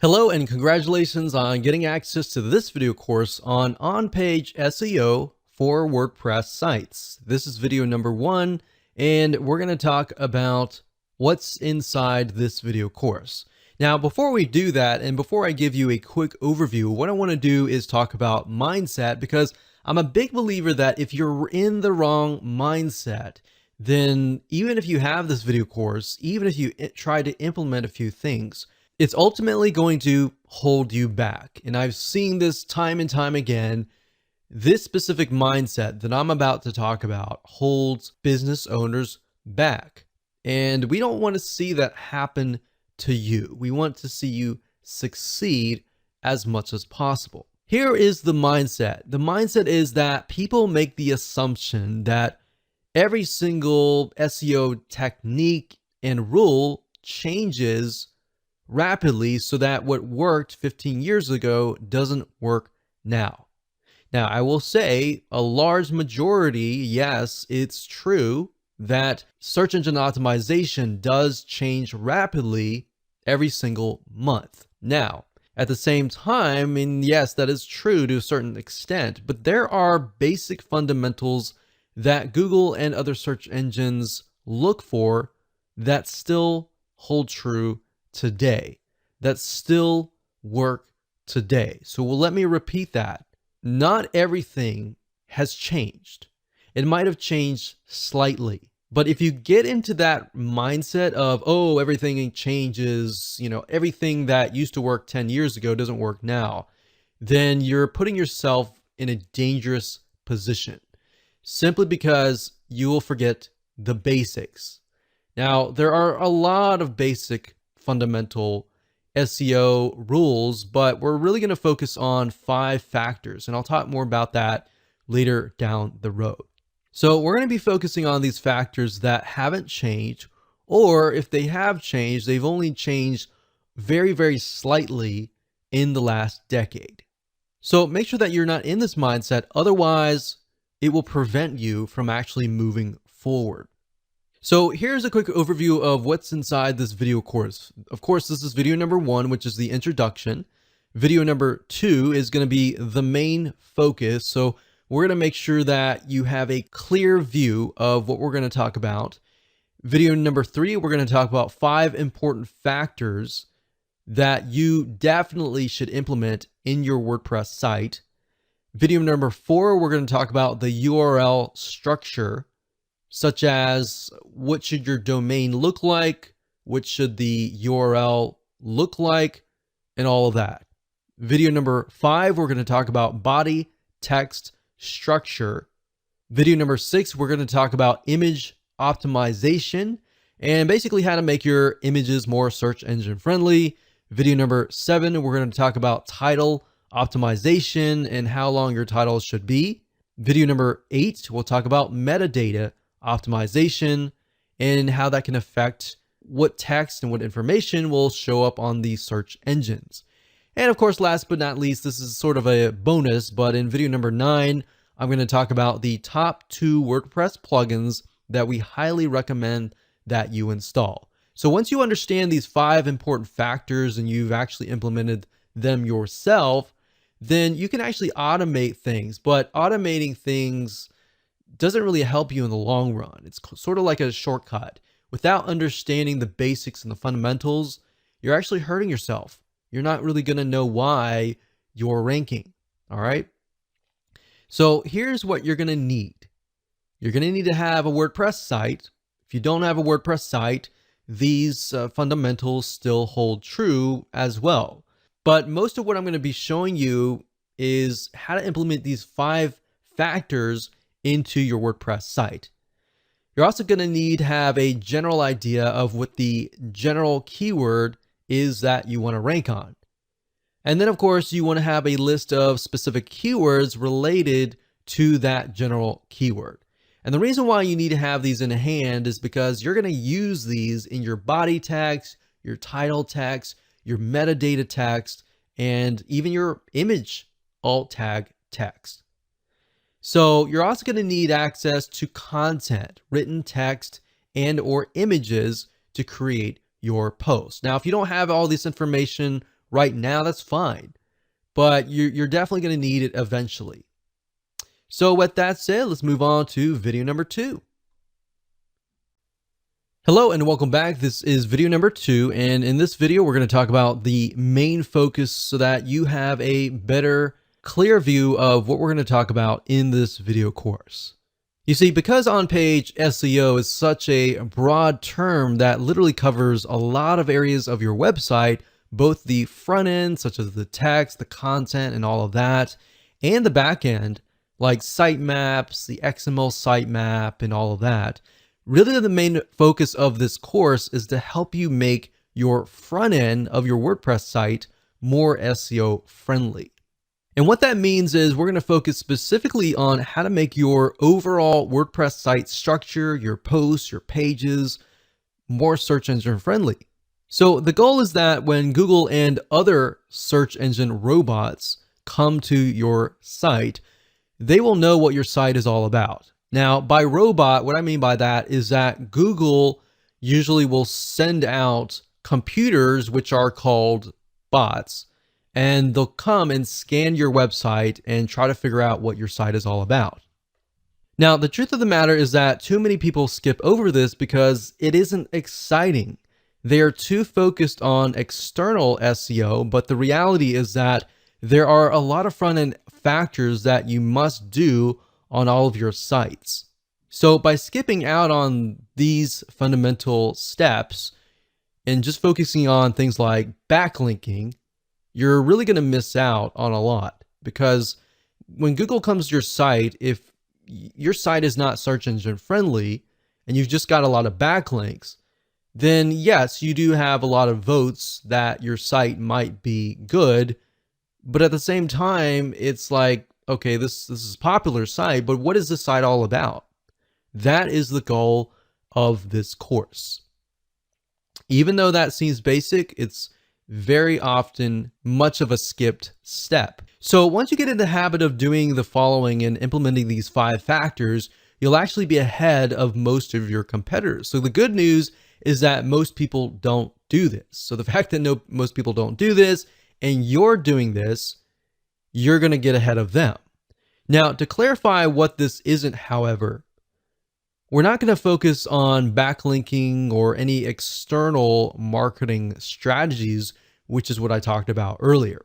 Hello and congratulations on getting access to this video course on on-page SEO for WordPress sites. This is video number 1, and we're going to talk about what's inside this video course. Now, before we do that, and before I give you a quick overview, what I want to do is talk about mindset, because I'm a big believer that if you're in the wrong mindset, then even if you have this video course, even if you try to implement a few things, it's ultimately going to hold you back. And I've seen this time and time again. This specific mindset that I'm about to talk about holds business owners back. And we don't want to see that happen to you. We want to see you succeed as much as possible. Here is the mindset. The mindset is that people make the assumption that every single SEO technique and rule changes rapidly so that what worked 15 years ago doesn't work now. Now, I will say a large majority, yes, it's true that search engine optimization does change rapidly every single month. Now, at the same time, and yes, that is true to a certain extent, but there are basic fundamentals that Google and other search engines look for that still hold true today, that still work today. So let me repeat that. Not everything has changed. It might have changed slightly, but if you get into that mindset of, oh, everything changes, everything that used to work 10 years ago doesn't work now, then you're putting yourself in a dangerous position simply because you will forget the basics. Now, there are a lot of basic fundamental SEO rules, but we're really going to focus on 5 factors, and I'll talk more about that later down the road. So we're going to be focusing on these factors that haven't changed, or if they have changed, they've only changed very, very slightly in the last decade. So make sure that you're not in this mindset, otherwise it will prevent you from actually moving forward. So here's a quick overview of what's inside this video course. Of course, this is video number 1, which is the introduction. Video number 2 is going to be the main focus. So we're going to make sure that you have a clear view of what we're going to talk about. Video number 3, we're going to talk about 5 important factors that you definitely should implement in your WordPress site. Video number 4, we're going to talk about the URL structure, such as what should your domain look like, what should the URL look like, and all of that. Video number 5, we're going to talk about body text structure. Video number 6, we're going to talk about image optimization and basically how to make your images more search engine friendly. Video number 7, we're going to talk about title optimization and how long your titles should be. Video number 8, we'll talk about metadata optimization and how that can affect what text and what information will show up on these search engines. And of course, last but not least, this is sort of a bonus, but in video number 9, I'm going to talk about the top 2 WordPress plugins that we highly recommend that you install. So once you understand these 5 important factors and you've actually implemented them yourself, then you can actually automate things, but automating things doesn't really help you in the long run. It's sort of like a shortcut. Without understanding the basics and the fundamentals, you're actually hurting yourself. You're not really going to know why you're ranking. All right. So here's what you're going to need. You're going to need to have a WordPress site. If you don't have a WordPress site, these fundamentals still hold true as well. But most of what I'm going to be showing you is how to implement these 5 factors into your WordPress site. You're also going to need to have a general idea of what the general keyword is that you want to rank on. And then of course, you want to have a list of specific keywords related to that general keyword. And the reason why you need to have these in hand is because you're going to use these in your body text, your title text, your metadata text, and even your image alt tag text. So you're also going to need access to content, written text, and/or images to create your post. Now, if you don't have all this information right now, that's fine. But you're definitely going to need it eventually. So with that said, let's move on to video number 2. Hello and welcome back. This is video number 2, and in this video we're going to talk about the main focus so that you have a better, clear view of what we're going to talk about in this video course. You see, because on-page SEO is such a broad term that literally covers a lot of areas of your website, both the front end, such as the text, the content, and all of that, and the back end, like sitemaps, the XML sitemap, and all of that. Really, the main focus of this course is to help you make your front end of your WordPress site more SEO friendly. And what that means is we're going to focus specifically on how to make your overall WordPress site structure, your posts, your pages, more search engine friendly. So the goal is that when Google and other search engine robots come to your site, they will know what your site is all about. Now, by robot, what I mean by that is that Google usually will send out computers, which are called bots, and they'll come and scan your website and try to figure out what your site is all about. Now, the truth of the matter is that too many people skip over this because it isn't exciting. They are too focused on external SEO, but the reality is that there are a lot of front-end factors that you must do on all of your sites. So by skipping out on these fundamental steps and just focusing on things like backlinking, you're really going to miss out on a lot, because when Google comes to your site, if your site is not search engine friendly and you've just got a lot of backlinks, then yes, you do have a lot of votes that your site might be good. But at the same time, it's like, okay, this is a popular site, but what is this site all about? That is the goal of this course. Even though that seems basic, it's very often much of a skipped step. So once you get in the habit of doing the following and implementing these 5 factors, you'll actually be ahead of most of your competitors. So the good news is that most people don't do this. So the fact that most people don't do this and you're doing this, you're going to get ahead of them. Now, to clarify what this isn't, however, we're not going to focus on backlinking or any external marketing strategies, which is what I talked about earlier.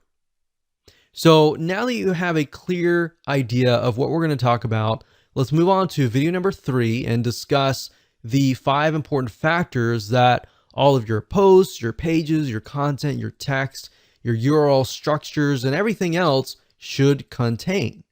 So now that you have a clear idea of what we're going to talk about, let's move on to video number 3 and discuss the 5 important factors that all of your posts, your pages, your content, your text, your URL structures, and everything else should contain.